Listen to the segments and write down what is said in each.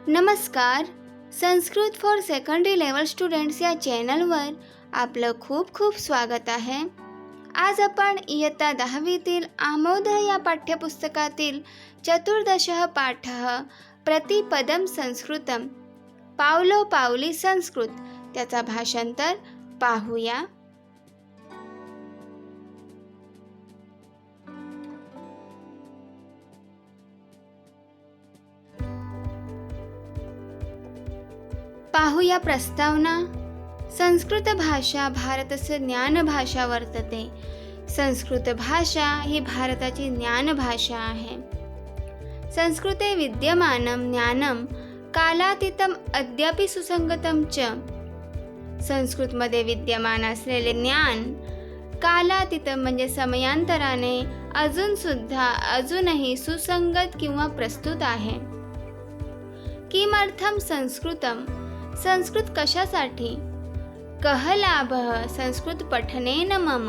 नमस्कार. Sanskrit for secondary level students या चॅनलवर आपलं खूप खूप स्वागत आहे. आज आपण इयत्ता 10वीतील आमोदय या पाठ्यपुस्तकातील चतुर्दशः पाठः प्रतिपदम संस्कृतम पावलो पावली संस्कृत त्याचा भाषांतर पाहूया. पाहूया प्रस्तावना. संस्कृत भाषा भारतस्य ज्ञानभाषा वर्तते. संस्कृत भाषा ही भारताची ज्ञानभाषा आहे. संस्कृते विद्यमानं ज्ञानं कालातीतम अद्यापि सुसंगतम च. संस्कृतमध्ये विद्यमान असलेले ज्ञान कालातीतम म्हणजे समयांतराने अजूनही सुसंगत किंवा प्रस्तुत आहे. किमर्थम संस्कृतम, संस्कृत कशासाठी. कः लाभः, संस्कृत पठनेन मम,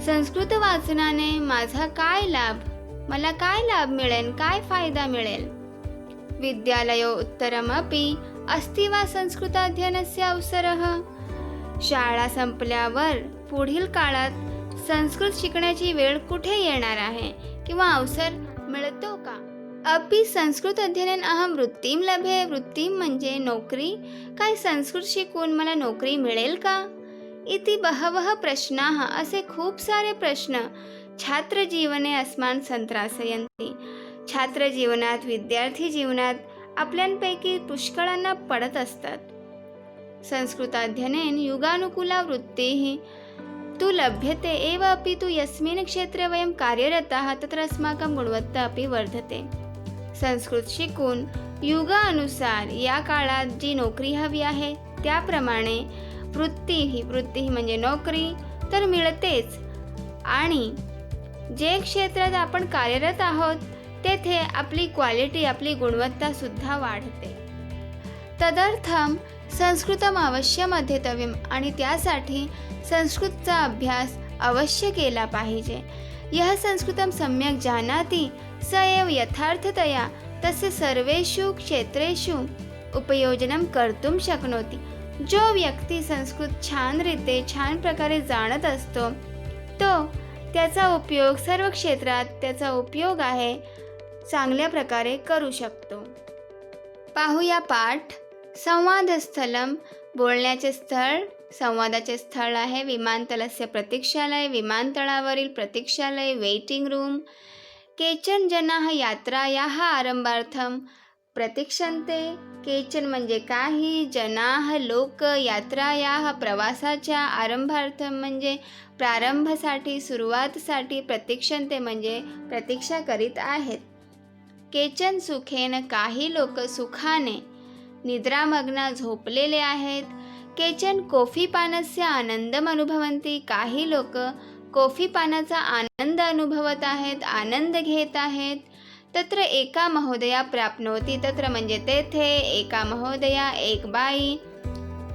संस्कृत वाचनाने माझा काय लाभ, मला काय लाभ मिळेल, काय फायदा मिळेल. विद्यालयो उत्तरमपि अस्ति वा संस्कृताध्ययनस्य अवसरः. शाळा संपल्यावर पुढील काळात संस्कृत शिकण्याची वेळ कुठे येणार आहे किंवा अवसर मिळतो का. अपि संस्कृत अध्ययनेन अहम वृत्तीम लभे. वृत्तीम म्हणजे नोकरी. काय संस्कृत शिकून मला नोकरी मिळेल का. इति बहवः प्रश्नाः, असे खूप सारे प्रश्न छात्रजीवने अस्मान् संत्रासयन्ति. छात्रजीवनात, विद्यार्थी जीवनात आपल्यापैकी पुष्कळांना पडत असतात. संस्कृताध्ययनेन युगानुकूला वृत्तिः तु लभ्यते एव, अपि तु यस्मिन् क्षेत्रे वयं कार्यरताः तत्र अस्माकं गुणवत्ता अपि वर्धते. संस्कृत शिकून युगानुसार या काळात जी नोकरी हवी आहे त्याप्रमाणे वृत्ती म्हणजे नोकरी तर मिळतेच, आणि जे क्षेत्रात आपण कार्यरत आहोत तेथे आपली क्वालिटी, आपली गुणवत्ता सुद्धा वाढते. तदर्थम संस्कृतम अवश्यम अध्येतव्यम, आणि त्यासाठी संस्कृतचा अभ्यास अवश्य केला पाहिजे. यः संस्कृतं सम्यक् जानाति स एव यथार्थतया तस्य सर्वेषु क्षेत्रेषु उपयोजनं कर्तुं शक्नोति. जो व्यक्ती संस्कृत छान प्रकारे जाणत असतो तो त्याचा उपयोग सर्व क्षेत्रात त्याचा उपयोग आहे चांगल्या प्रकारे करू शकतो. पाहूया पाठ. संवादस्थलम, बोलण्याचे स्थळ, संवादाचे स्थळ आहे. विमानतलस्य प्रतीक्षालय, विमानतळावरील प्रतीक्षालय, वेटिंग रूम. केचन जनाः यात्रायाः आरंभार्थं प्रतीक्षन्ते. केचन म्हणजे काही, जनाः लोक, यात्रायाः प्रवासाच्या, आरंभार्थं म्हणजे प्रारंभासाठी, सुरुवातीसाठी, प्रतीक्षन्ते म्हणजे प्रतीक्षा करीत आहेत. केचन सुखेन, काही लोक सुखाने, निद्रामग्न झोपलेले आहेत. केचन कॉफी पानस्य आनंदम अनुभवन्ति, काही लोक कॉफी पानाचा आनंद अनुभवत आहेत, आनंद घेत आहेत. तत्र एका महोदया प्राप्नोति, तत्र म्हणजे तेथे, एका महोदया एक बाई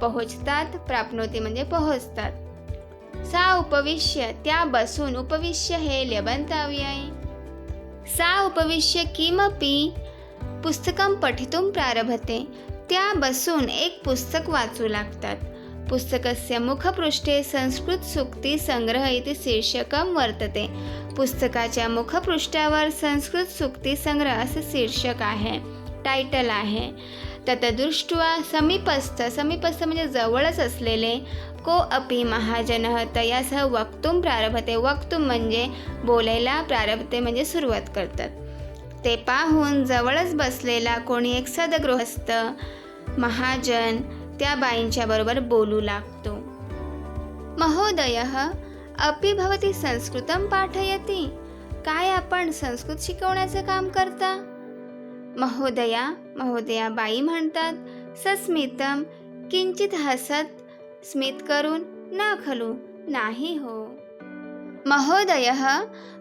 पोहोचतात, प्राप्नोति म्हणजे पोहोचतात. सा उपविश्य, त्या बसून, उपविश्य हे लेबंताव्यय. सा उपविश्य किमपि पुस्तकं पठितुं प्रारभते, त्या बसून एक पुस्तक वाचू लागतात. पुस्तकस्य मुखपृष्ठे संस्कृत सूक्ती संग्रह इति शीर्षकं वर्तते. पुस्तकाच्या मुखपृष्ठावर संस्कृत सूक्ती संग्रह असे शीर्षक आहे, टायटल आहे. ततदृष्ट्वा समीपस्थ म्हणजे जवळच असलेले, को अपि महाजनः तयासह वक्तुं प्रारभते. वक्तुं म्हणजे बोलायला, प्रारभते म्हणजे सुरुवात करतात. ते पाहून जवळच बसलेला कोणी एक सद्गृहस्थ महाजन त्या बाईंच्या बरोबर बोलू लागतो. महोदयः अपि भवती संस्कृतं पाठयति. काय आपण संस्कृत शिकवण्याचे काम करता. महोदया बाई म्हणतात. सस्मितं, किंचित हसत, स्मित करून, न खलु, नाही हो. महोदयः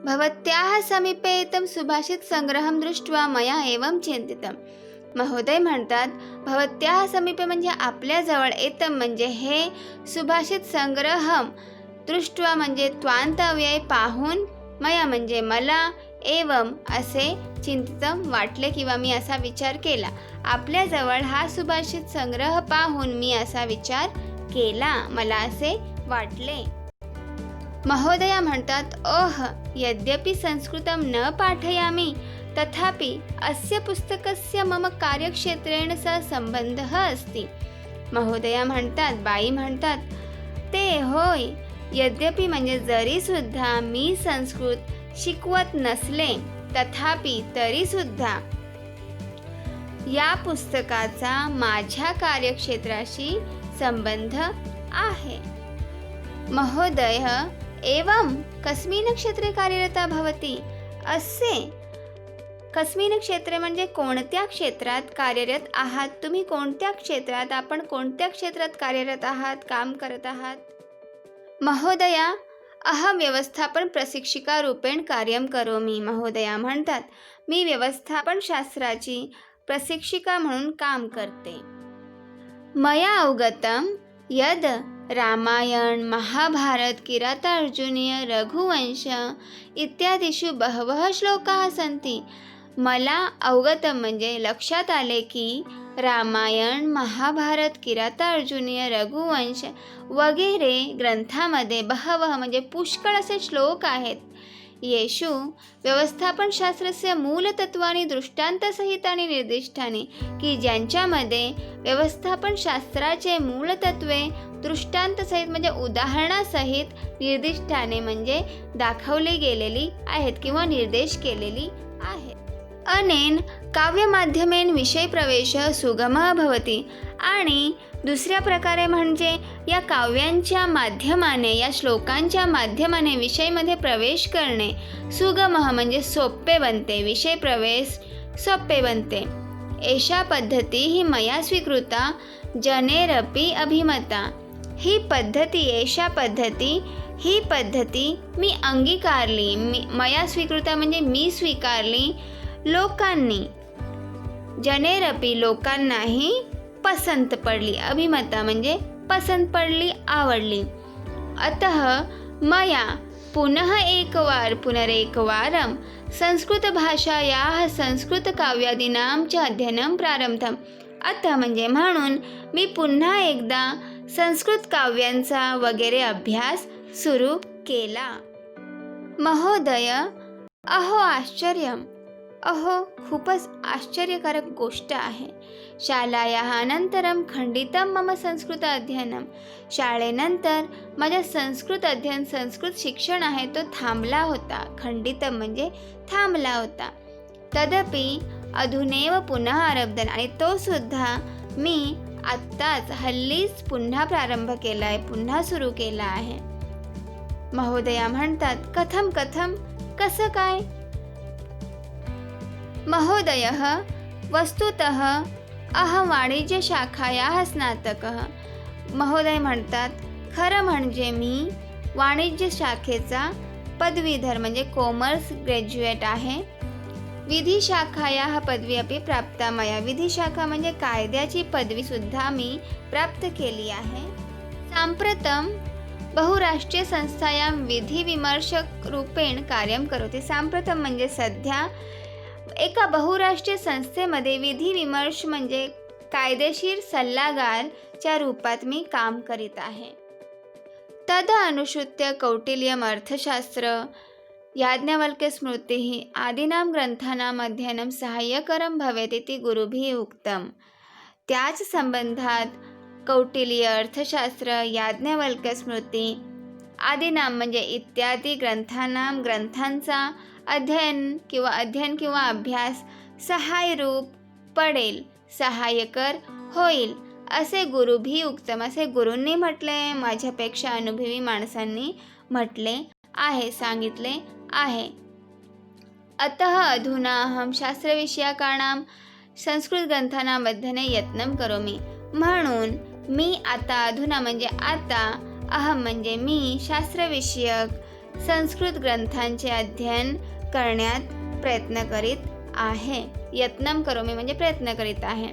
भवत्याः समीपे एतं सुभाषित संग्रहं दृष्ट्वा मया एवं चिंतितं. महोदय म्हणतात, भवत्याः समीपे म्हणजे आपल्याजवळ, एतं म्हणजे हे, सुभाषित संग्रहम दृष्ट्वा म्हणजे त्वांतव्यय पाहून, मया म्हणजे मला, एवं असे चिंतितम वाटले किंवा मी असा विचार केला. आपल्याजवळ हा सुभाषित संग्रह पाहून मी असा विचार केला, मला असे वाटले. महोदया म्हणतात, ओह, यद्यपि संस्कृतं न पाठयामि तथापि अस्य पुस्तकस्य मम कार्यक्षेत्रेण सह संबंधः अस्ति. महोदया म्हणतात, बाई म्हणतात, ते होय, यद्यपि म्हणजे जरी सुद्धा मी संस्कृत शिकवत नसले तथापि तरी सुद्धा या पुस्तकाचा माझ्या कार्यक्षेत्राशी संबंध आहे. महोदय, एवं कस्मिन् क्षेत्रे कार्यरता भवती? असे कस्मिन् क्षेत्रे म्हणजे कोणत्या क्षेत्रात कार्यरत आहात तुम्ही? कोणत्या क्षेत्रात, आपण कोणत्या क्षेत्रात कार्यरत आहात, काम करत आहात? महोदया, अहं व्यवस्थापन प्रशिक्षिका रूपेण कार्यं करोमि. महोदया म्हणतात, मी व्यवस्थापन शास्त्राची प्रशिक्षिका म्हणून काम करते. मया अवगतं यद रामायण, महाभारत, किरातार्जुनीय, रघुवंश इत्यादीषु बहवः श्लोकाः सन्ति. मला अवगतं म्हणजे लक्षात आले की रामायण, महाभारत, किरातार्जुनीय, रघुवंश वगैरे ग्रंथामध्ये बहवः म्हणजे पुष्कळ असे श्लोक आहेत. येषु व्यवस्थापनशास्त्रस्य मूलतत्त्वानि दृष्टान्तसहितानि निर्दिष्टानि, की ज्यांच्यामध्ये व्यवस्थापनशास्त्राचे मूलतत्त्वे दृष्टांतसहित म्हणजे उदाहरणासहित निर्दिष्टाने म्हणजे दाखवली गेलेली आहेत किंवा निर्देश केलेली आहेत. अनेन काव्यमाध्यमेन विषयप्रवेशः सुगमः भवति. आणि दुसऱ्या प्रकारे म्हणजे या काव्यांच्या माध्यमाने, या श्लोकांच्या माध्यमाने विषयमध्ये प्रवेश करणे सुगमः म्हणजे सोपे बनते, विषय प्रवेश सोपे बनते. एषा पद्धती ही मया स्वीकृता जनेरपि अभिमता. ही पद्धती मी अंगीकारली, मया स्वीकृता म्हणजे मी स्वीकारली, लोकांनी, जनेरपि लोकांनाही पसंत पडली, अभिमता म्हणजे पसंत पडली, आवडली. अतः मया पुनरेकवारं संस्कृतभाषायाः संस्कृतकाव्यादीनां च अध्ययनं प्रारब्धम्. अतः म्हणजे म्हणून मी पुन्हा एकदा संस्कृत काव्यांचा वगैरे अभ्यास सुरू केला. महोदय, अहो आश्चर्यम्. अहो, खूपच आश्चर्यकारक गोष्ट आहे. शालायाः अनन्तरं खंडितं मम संस्कृत अध्ययनं. शाळेनंतर माझ्या संस्कृत शिक्षण आहे तो थांबला होता. खंडितं म्हणजे थांबला होता. तदपि अधुनेव पुनः आरब्धं. आणि तो सुद्धा मी आत्ताच हल्लीच पुन्हा प्रारंभ केला आहे, पुन्हा सुरू केला आहे. महोदया म्हणतात, कथं कसं काय? महोदयः, वस्तुतः अहं वाणिज्यशाखायाः स्नातकः. महोदय म्हणतात, खरं म्हणजे मी वाणिज्य शाखेचा पदवीधर म्हणजे कॉमर्स ग्रॅज्युएट आहे. विधिशाखायाः पदवी अपि प्राप्ता मया. विधिशाखा म्हणजे कायद्याची पदवीसुद्धा मी प्राप्त केली आहे. साम्प्रतं बहुराष्ट्रीय संस्थायां विधिविमर्शक रूपेण कार्यं करोति. साम्प्रतं म्हणजे सध्या एका बहुराष्ट्रीय संस्थेमध्ये विधिविमर्श म्हणजे कायदेशीर सल्लागारच्या रूपात मी काम करीत आहे. तद अनुसृत्य कौटिल्यम, अर्थशास्त्र, याज्ञवल्क्यस्मृतिः आदीनां ग्रंथानाम् अध्ययनं सहाय्यकरं भवेत् इति गुरुभिः उक्तम्. त्याच संबंधात कौटिल्य, अर्थशास्त्र, याज्ञवल्क्यस्मृती आदीनां म्हणजे इत्यादी ग्रंथांचा अध्ययन किंवा अभ्यास सहाय्यरूप पडेल, सहाय्यकर होईल असे गुरुभी उक्तम. असे गुरूंनी म्हटले, माझ्यापेक्षा अनुभवी माणसांनी म्हटले आहे, सांगितले आहे. अतः अधुना अहं शास्त्रविषयकाणां संस्कृत ग्रंथानां अध्ययने यत्नं करोमि. म्हणून मी आता, अधुना म्हणजे आता, अहं म्हणजे मी शास्त्रविषयक संस्कृत ग्रंथांचे अध्ययन करण्यात प्रयत्न करीत आहे. यत्नं करोमि म्हणजे प्रयत्न करीत आहे.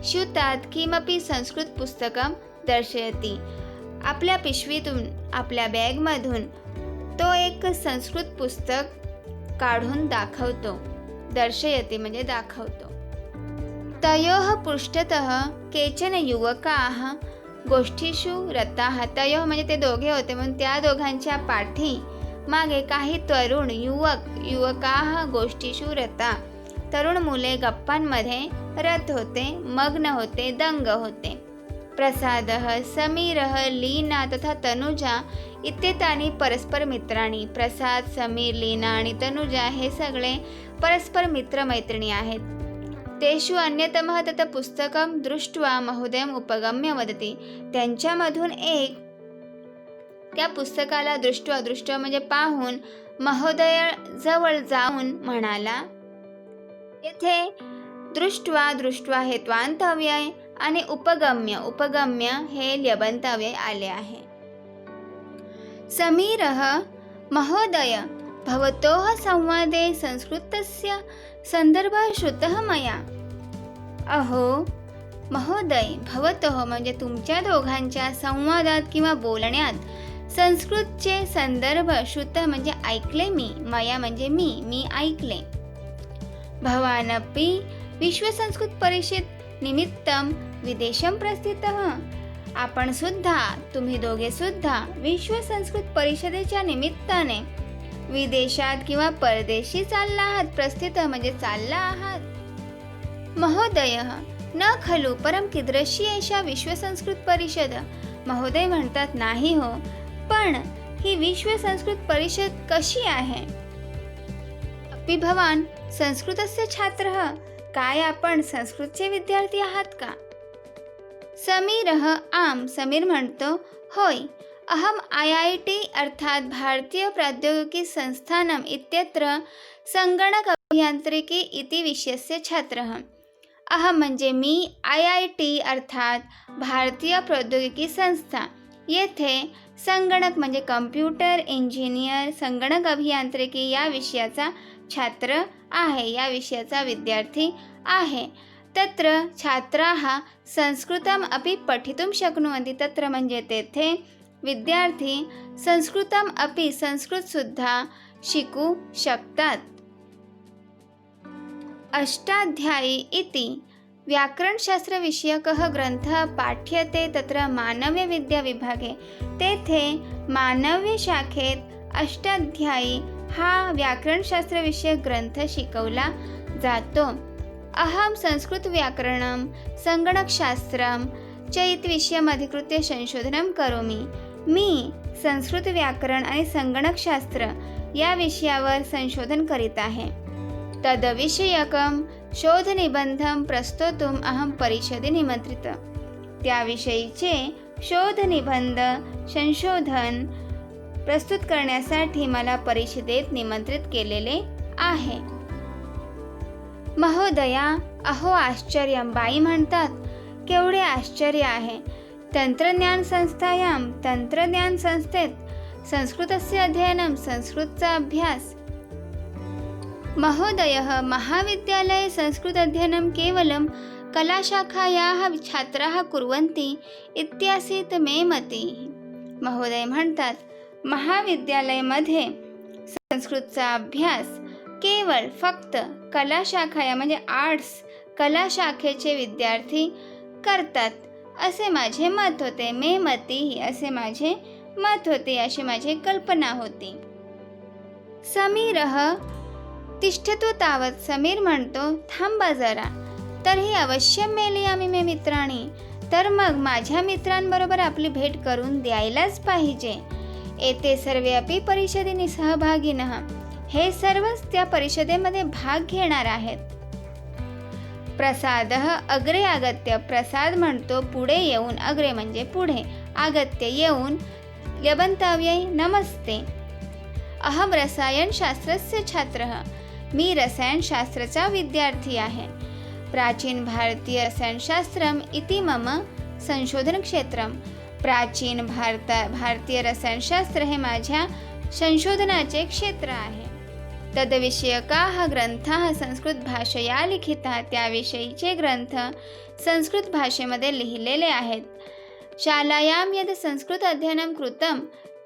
स्यूतात् किमपि संस्कृत पुस्तकं दर्शयति. आपल्या पिशवीतून, आपल्या बॅगमधून तो एक संस्कृत पुस्तक काढून दाखवतो. दर्शयति म्हणजे दाखवतो. तयोः पृष्ठतः केचन युवकाः गोष्ठीषु रताः. तयोः म्हणजे ते दोघे होते म्हणून त्या दोघांच्या पाठी मागे काही तरुण युवकाः गोष्ठीषु रता. तरुण मुले गप्पांमध्ये रत होते, मग्न होते, दंग होते. प्रसादः, समीरः, लीना तथा तनुजा इत्येतानि परस्पर मित्राणि. प्रसाद, समीर, लीना आणि तनुजा हे सगळे परस्पर मित्रमैत्रिणी आहेत. तेषु अन्यतमः तत् पुस्तकं दृष्ट्वा महोदयम् उपगम्य वदति. त्यांच्यामधून एक त्या पुस्तकाला दृष्ट्वा म्हणजे पाहून महोदय जवळ जाऊन म्हणाला. येथे दृष्ट्वा हे त्वांत अव्यय आणि उपगम्य हे ल्यबंत अव्यय आले आहे. समीरः, महोदय भवतोः संवादे संस्कृतस्य संदर्भः श्रुतः मया. अहो महोदय, भवतोः म्हणजे तुमच्या दोघांच्या संवादात किंवा बोलण्यात संस्कृतचे संदर्भ श्रुत म्हणजे ऐकले मी, मया म्हणजे मी ऐकले. भवानपि विश्वसंस्कृत परिषद निमित्तं विदेशं प्रस्थितः. आपण सुद्धा, तुम्ही दोघे सुद्धा विश्व संस्कृत परिषदेच्या निमित्ताने विदेशात किंवा परदेशी चालला आहात. प्रस्थित म्हणजे चालला आहात. महोदयः न खलु परम कीदृशी एषा विश्व संस्कृत परिषद. महोदय म्हणतात नाही हो, पण ही विश्व संस्कृत परिषद कशी आहे. अपि भवान संस्कृतस्य छात्रः. काय आपण संस्कृतचे विद्यार्थी आहात का. समीरः, आम. समीर म्हणतो होय. अहम IIT अर्थात भारतीय प्रौद्योगिकी संस्थानम इत्यत्र संगणक अभियांत्रिकी इति विषयस्य छात्रः. अहम म्हणजे मी, IIT अर्थात भारतीय प्रौद्योगिकी संस्था, येथे संगणक म्हणजे कम्प्युटर इंजिनियर, संगणक अभियांत्रिकी या विषयाचा छात्र आहे, या विषयाचा विद्यार्थी आहे. तत्र छात्राः संस्कृतम अपि पठितुं शक्नुवन्ति. तत्र म्हणजे तेथे विद्यार्थी संस्कृतम अपि संस्कृत सुद्धा शिकू शकतात. अष्टाध्यायी इति व्याकरणशास्त्रविषयकः ग्रंथः पाठ्यते. तत्र मानव्यविद्याविभागे तेथे मानव्य शाखेत अष्टाध्यायी हा व्याकरणशास्त्रविषयक ग्रंथ शिकवला जातो. अहम संस्कृत व्याकरणं संगणकशास्त्रं च इति विषयम् अधिकृत्य संशोधनं करोमि. मी संस्कृत व्याकरण आणि संगणकशास्त्र या विषयावर संशोधन करीत आहे. तद्विषयकं शोधनिबंधं प्रस्तोतुम् अहं परिषदि निमंत्रित. त्याविषयीचे शोधनिबंध संशोधन प्रस्तुत करण्यासाठी मला परिषदेत निमंत्रित केलेले आहे. महोदया, अहो आश्चर्यं. बाई म्हणतात केवढे आश्चर्य आहे. तंत्रज्ञान संस्थेत संस्कृतस्य अध्ययनं, संस्कृतचा अभ्यास. महोदयः, महाविद्यालये संस्कृत अध्ययनं केवलं कलाशाखायाः छात्राः कुर्वन्ति इत्यासीत् मे मतिः. महोदय म्हणतात महाविद्यालयामध्ये संस्कृतचा अभ्यास केवळ फक्त कलाशाखा म्हणजे आर्ट्स कलाशाखेचे विद्यार्थी करतात असे माझे मत होते. मे मती असे माझे मत होते, अशी माझी कल्पना होती. समीरः तिष्ठतु तावत्. समीर म्हणतो थांबा जरा. तर ही अवश्य मेलयामि मे मित्राणी. तर मग माझ्या मित्रांबरोबर आपली भेट करून द्यायलाच पाहिजे. एते सर्वे अपि परिषदेने सहभागिनः. हे सर्वच त्या परिषदेमध्ये भाग घेणार आहेत. प्रसादः अग्रे आगत्य. प्रसाद म्हणतो पुढे येऊन. अग्रे म्हणजे पुढे, आगत्य येऊन. ल्यबंतव्यय नमस्ते. अहम रसायनशास्त्रस्य छात्रः. मी रसायनशास्त्राचा विद्यार्थी आहे. प्राचीन भारतीय रसायनशास्त्रम इति मम संशोधन क्षेत्रम. प्राचीन भारतीय रसायनशास्त्र हे माझ्या संशोधनाचे क्षेत्र आहे. तद्विषयकाः ग्रंथाः संस्कृत भाषया लिखिताः. त्याविषयीचे ग्रंथ संस्कृत भाषेमध्ये लिहिलेले आहेत. शालायां यद् संस्कृत अध्ययनं कृतं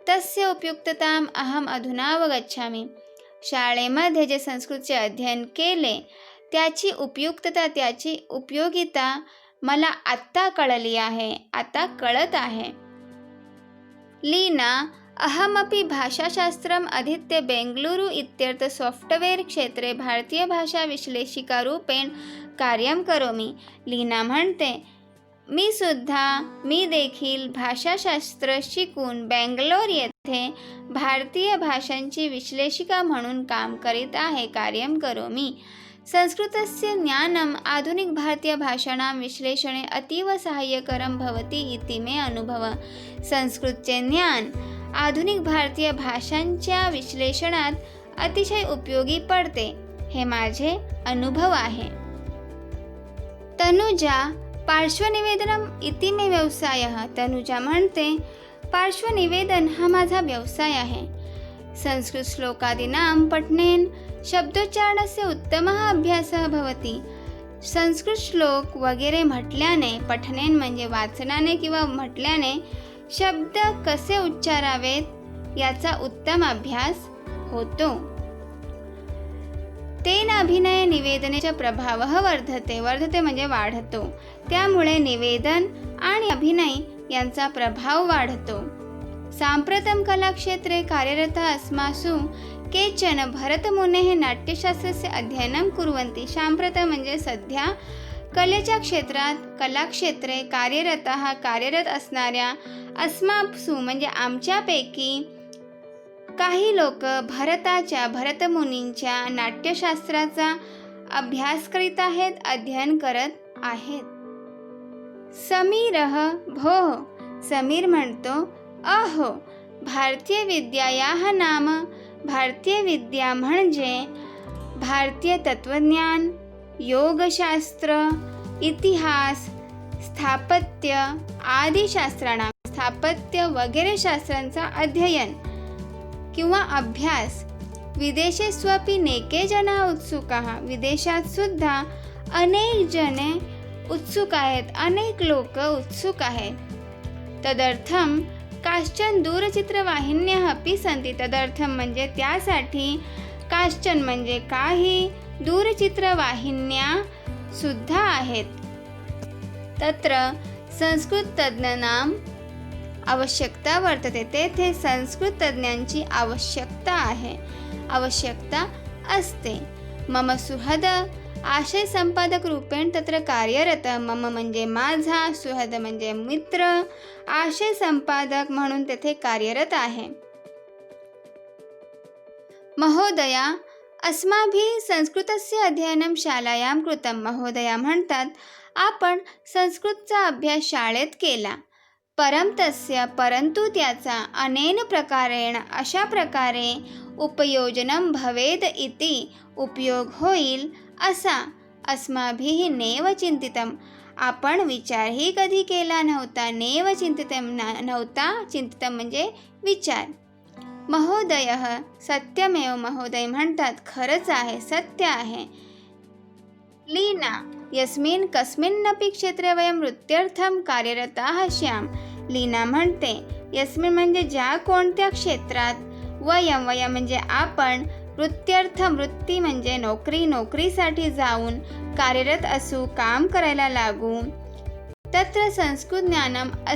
तस्य उपयुक्तताम् अहम् अधुना अवगच्छामि. शाळेमध्ये जे संस्कृतचे अध्ययन केले त्याची उपयुक्तता, त्याची उपयोगिता मला आत्ता कळली आहे, आता कळत आहे. लीना अहमपि भाषाशास्त्रम् अधीत्य बेंगलुरु इत्यर्थ सॉफ्टवेअर क्षेत्रे भारतीय भाषा विश्लेषिकारूपेण कार्यं करोमि. लीना म्हणते, मी देखील भाषाशास्त्र शिकून बेंगलोर येथे भारतीय भाषांची विश्लेषिका म्हणून काम करीत आहे. कार्यं करोमि. संस्कृतस्य ज्ञानम् आधुनिक भारतीय भाषाणां विश्लेषणे अतीव सहाय्यकरं भवति इति मे अनुभव. संस्कृतचे ज्ञान आधुनिक भारतीय भाषांच्या विश्लेषणात अतिशय उपयोगी पडते, हे माझे अनुभव आहे. तनुजा पार्श्वनिवेदनम इति मे व्यवसायः. तनुजा म्हणते, पार्श्वनिवेदन हा माझा व्यवसाय आहे. संस्कृत श्लोकादीनां पठनेन शब्दोच्चारणस्य उत्तमः अभ्यासः भवति. संस्कृत श्लोक वगैरे म्हटल्याने, पठनेन म्हणजे वाचनाने किंवा म्हटल्याने शब्द कसे उच्चारावेत याचा उत्तम अभ्यास होतो. तेन अभिनय निवेदनेचा प्रभावः वर्धते. वर्धते म्हणजे वाढतो. त्यामुळे निवेदन आणि अभिनय यांचा प्रभाव वाढतो. साम्प्रतं कलाक्षेत्रे कार्यरतः अस्मासु केचन भरतमुनेः नाट्यशास्त्रस्य अध्ययनं कुर्वन्ति. साम्प्रतं म्हणजे सध्या कलेच्या क्षेत्रात, कलाक्षेत्रे कार्यरत असणाऱ्या अस्मासु म्हणजे आमच्यापैकी काही लोक भरतमुनींच्या नाट्यशास्त्राचा अभ्यास करीत आहेत, अध्ययन करत आहेत. समीरः भोः. समीर म्हणतो, अहो, भारतीय विद्यायाः नाम. भारतीय विद्या म्हणजे भारतीय तत्त्वज्ञान, योगशास्त्र, इतिहास, स्थापत्य आदी शास्त्रांना, स्थापत्य वगैरे शास्त्रांचा अध्ययन किंवा अभ्यास. विदेशेष्वपि नेके जना उत्सुकाः. विदेशात सुद्धा अनेक जने उत्सुक आहेत, अनेक लोक उत्सुक आहेत. तदर्थं काश्चन दूरचित्रवाहिन्यः अपि सन्ति. तदर्थं म्हणजे त्यासाठी, काश्चन म्हणजे काही, दूरचित्रवाहिन्या सुद्धा आहेत. तत्र संस्कृतज्ञानां आवश्यकता वर्तते. तेथे संस्कृत तज्ञांची आवश्यकता असते. मम सुहद आशय संपादक रूपेण तत्र कार्यरत. मम म्हणजे माझा, सुहद म्हणजे मित्र, आशय संपादक म्हणून तेथे कार्यरत आहे. महोदया अस्माभिः संस्कृतस्य अध्ययनं शालायां कृतं. महोदया म्हणतात, आपण संस्कृतचा अभ्यास शाळेत केला. परंतु त्याचा अनेन प्रकारेण, अशा प्रकारे उपयोजनं भवेद इति, उपयोग होईल असा, अस्माभिः नैव चिंतितम्, आपण विचारही कधी केला नव्हता. नैव चिंतितं नव्हता, चिंतितं म्हणजे विचार. महोदयः सत्यमेव. महोदय म्हणतात, खरंच आहे, सत्य आहे. लीना यस्मिन् कस्मिन्नपि क्षेत्रे वयं वृत्त्यर्थं कार्यरताः स्याम. लीना म्हणते, यस्मिन् म्हणजे ज्या कोणत्या क्षेत्रात, वयं म्हणजे आपण, वृत्त्यर्थं वृत्ती म्हणजे नोकरी, नोकरीसाठी जाऊन कार्यरत असू, काम करायला लागू. तत्र संस्कृत ज्ञानम्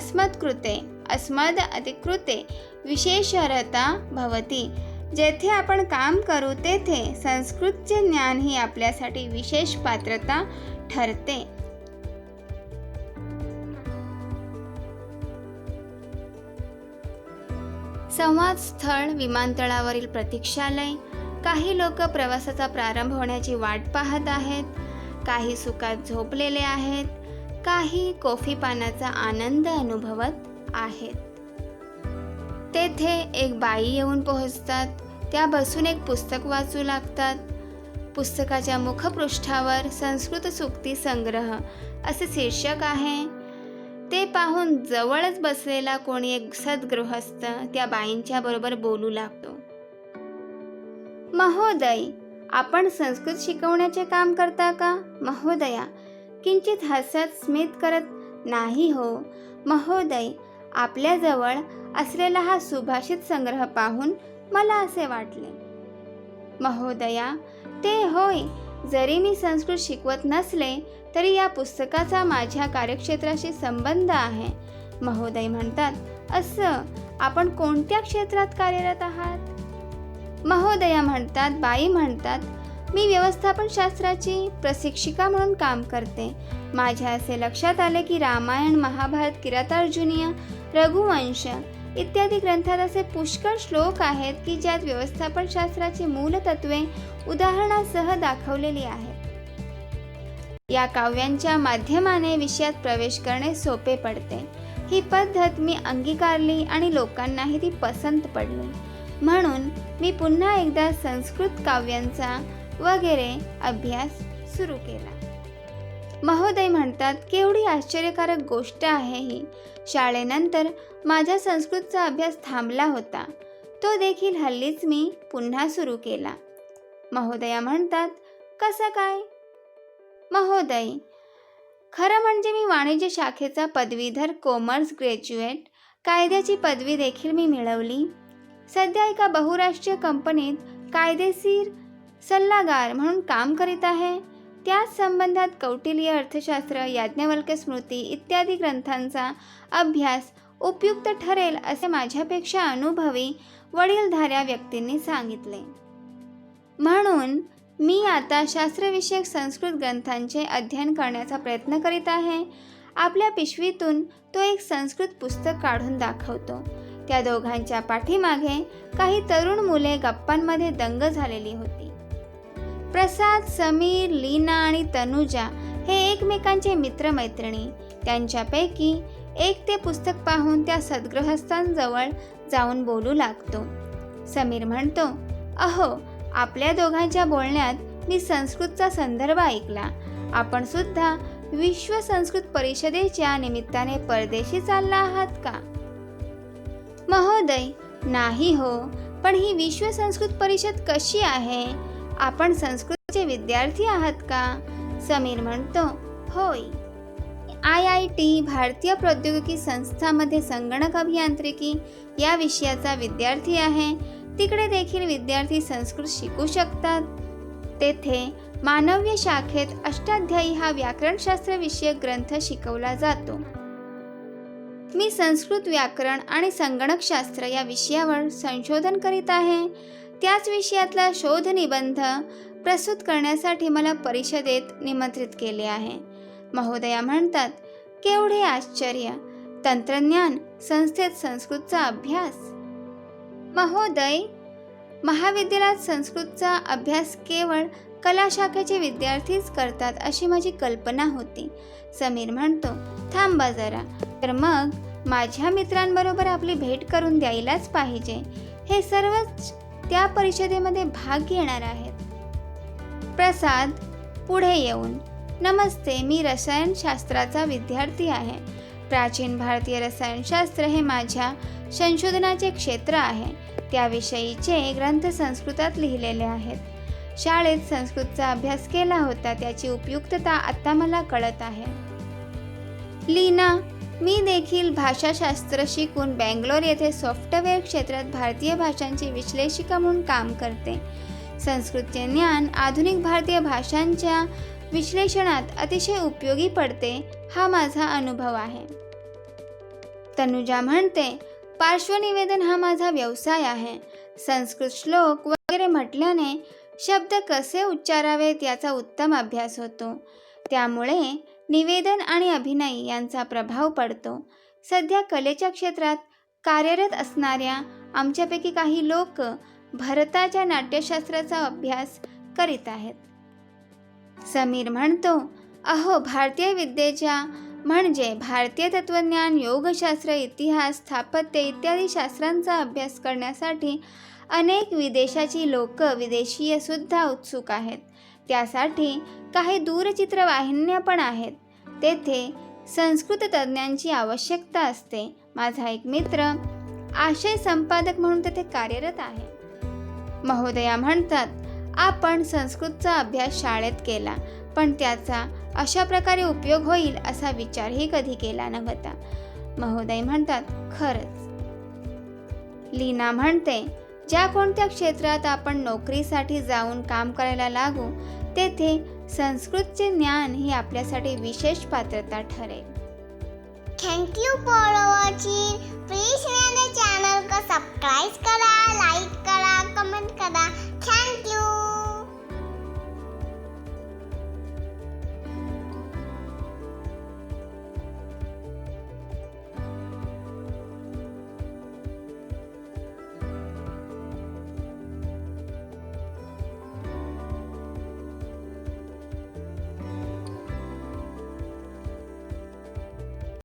अस्मद अधिकृते विशेषरता भवति. जेथे आपण काम करू तेथे संस्कृतचे ज्ञान ही आपल्यासाठी विशेष पात्रता ठरते. संवाद स्थळ विमानतळावरील प्रतीक्षालय. काही लोक प्रवासाचा प्रारंभ होण्याची वाट पाहत आहेत, काही सुखात झोपलेले आहेत, काही कॉफी पानाचा आनंद अनुभवत आहेत. तेथे एक बाई येऊन पोहोचतात. त्या बसून एक पुस्तक वाचू लागतात. पुस्तकाच्या मुखपृष्ठावर संस्कृत सूक्ती संग्रह असे शीर्षक आहे. ते पाहून जवळच बसलेला कोणी एक सद्गृहस्थ त्या बाईंच्या बरोबर बोलू लागतो. महोदय, आपण संस्कृत शिकवण्याचे काम करता का? महोदया किंचित हसत स्मित करत, नाही हो महोदय, आपल्याजवळ असलेला हा सुभाषित संग्रह पाहून मला असे वाटले. महोदया, ते होय, जरी मी संस्कृत शिकवत नसले तरी या पुस्तकाचा माझ्या कार्यक्षेत्राशी संबंध आहे. महोदय म्हणतात, असं, आपण कोणत्या क्षेत्रात कार्यरत आहात? महोदया म्हणतात, बाई म्हणतात, मी व्यवस्थापन शास्त्राची प्रशिक्षिका म्हणून काम करते. माझ्या असे लक्षात आले की रामायण, महाभारत, किरातार्जुनीय, रघुवंश इत्यादी ग्रंथात असे पुष्कळ श्लोक आहेत की ज्यात व्यवस्थापन शास्त्राची मूलतत्वे उदाहरणासह दाखवलेली आहेत. या काव्यांच्या माध्यमाने विषयात प्रवेश करणे सोपे पडते. ही पद्धत मी अंगीकारली आणि लोकांनाही ती पसंत पडली. म्हणून मी पुन्हा एकदा संस्कृत काव्यांचा वगैरे अभ्यास सुरू केला. महोदय म्हणतात, केवढी आश्चर्यकारक गोष्ट आहे ही. शाळेनंतर माझा संस्कृतचा अभ्यास थांबला होता. तो देखील हल्लीच मी पुन्हा सुरू केला. महोदया म्हणतात, कसं काय? महोदय, खरं म्हणजे मी वाणिज्य शाखेचा पदवीधर कॉमर्स ग्रॅज्युएट, कायद्याची पदवी देखील मी मिळवली. सध्या एका बहुराष्ट्रीय कंपनीत कायदेशीर सल्लागार म्हणून काम करीत आहे. त्याच संबंधात कौटिल्य, अर्थशास्त्र, याज्ञवल्क्य स्मृती इत्यादी ग्रंथांचा अभ्यास उपयुक्त ठरेल असे माझ्यापेक्षा अनुभवी वडीलधाऱ्या व्यक्तींनी सांगितले. म्हणून मी आता शास्त्रविषयक संस्कृत ग्रंथांचे अध्ययन करण्याचा प्रयत्न करीत आहे. आपल्या पिशवीतून तो एक संस्कृत पुस्तक काढून दाखवतो. त्या दोघांच्या पाठीमागे काही तरुण मुले गप्पांमध्ये दंग झालेली होती. प्रसाद, समीर, लीना आणि तनुजा हे एकमेकांचे मित्रमैत्रिणी. त्यांच्यापैकी एक ते पुस्तक पाहून त्या सद्गृहस्थांजवळ जाऊन बोलू लागतो. समीर म्हणतो, अहो, आपल्या दोघांच्या बोलण्यात मी संस्कृतचा संदर्भ ऐकला. आपण सुद्धा विश्व संस्कृत परिषदेच्या निमित्ताने परदेशी चालला आहात का? महोदय, नाही हो, पण ही विश्व संस्कृत परिषद कशी आहे? आपण संस्कृतचे विद्यार्थी आहात का? समीर म्हणतो, होय. IIT भारतीय प्रौद्योगिकी संस्थामध्ये संगणक अभियांत्रिकी या विषयाचा विद्यार्थी आहे. तिकडे देखील विद्यार्थी संस्कृत शिकू शकतात. तेथे मानव्य शाखेत अष्टाध्यायी हा व्याकरणशास्त्र विषयक ग्रंथ शिकवला जातो. मी संस्कृत व्याकरण आणि संगणकशास्त्र या विषयावर संशोधन करीत आहे. त्याच विषयातला शोध निबंध प्रस्तुत करण्यासाठी मला परिषदेत निमंत्रित केले आहे. महोदया म्हणतात, केवढे आश्चर्य! तंत्रज्ञान संस्थेत संस्कृतचा अभ्यास. महोदय, महाविद्यालयात संस्कृतचा अभ्यास केवळ कला शाखेचे विद्यार्थीच करतात अशी माझी कल्पना होती. समीर म्हणतो, थांबा जरा, तर मग माझ्या मित्रांबरोबर आपली भेट करून द्यायलाच पाहिजे. हे सर्वच त्या परिषदेमध्ये भाग घेणार आहेत. प्रसाद पुढे येऊन, नमस्ते, मी रसायनशास्त्राचा विद्यार्थी आहे. प्राचीन भारतीय रसायनशास्त्र हे माझ्या संशोधनाचे क्षेत्र आहे. त्याविषयीचे ग्रंथ संस्कृतात लिहिलेले आहेत. शाळेत संस्कृतचा अभ्यास केला होता, त्याची उपयुक्तता आता मला कळत आहे. लीना, मी देखील भाषाशास्त्र शिकून बेंगलोर येथे सॉफ्टवेअर क्षेत्रात भारतीय भाषांची विश्लेषिका म्हणून काम करते. संस्कृतचे ज्ञान आधुनिक भारतीय भाषांच्या विश्लेषणात अतिशय उपयोगी पडते, हा माझा अनुभव आहे. तनुजा म्हणते, पार्श्वनिवेदन हा माझा व्यवसाय आहे. संस्कृत श्लोक वगैरे म्हटल्याने शब्द कसे उच्चारावेत याचा उत्तम अभ्यास होतो. त्यामुळे निवेदन आणि अभिनय यांचा प्रभाव पडतो. सध्या कलेच्या क्षेत्रात कार्यरत असणाऱ्या आमच्यापैकी काही लोक भरताच्या नाट्यशास्त्राचा अभ्यास करीत आहेत. समीर म्हणतो, अहो, भारतीय विद्येच्या म्हणजे भारतीय तत्त्वज्ञान, योगशास्त्र, इतिहास, स्थापत्य इत्यादी शास्त्रांचा अभ्यास करण्यासाठी अनेक विदेशाची लोक, विदेशीय सुद्धा उत्सुक आहेत. त्यासाठी काही दूरचित्रवाहिन्या पण आहेत. तेथे संस्कृत तज्ज्ञांची आवश्यकता असते. माझा एक मित्र आशय संपादक म्हणून तेथे कार्यरत आहे. महोदया म्हणतात, आपण संस्कृतचा अभ्यास शाळेत केला, पण त्याचा अशा प्रकारे उपयोग होईल असा विचारही कधी केला नव्हता. महोदय म्हणतात, खरंच. लीना म्हणते, ज्या कोणत्या क्षेत्रात आपण नोकरीसाठी जाऊन काम करायला लागू तेथे संस्कृतचे ज्ञान ही आपल्यासाठी विशेष पात्रता ठरेल. Thank you for watching. Please मेरे चैनल को सब्सक्राइब करा, लाइक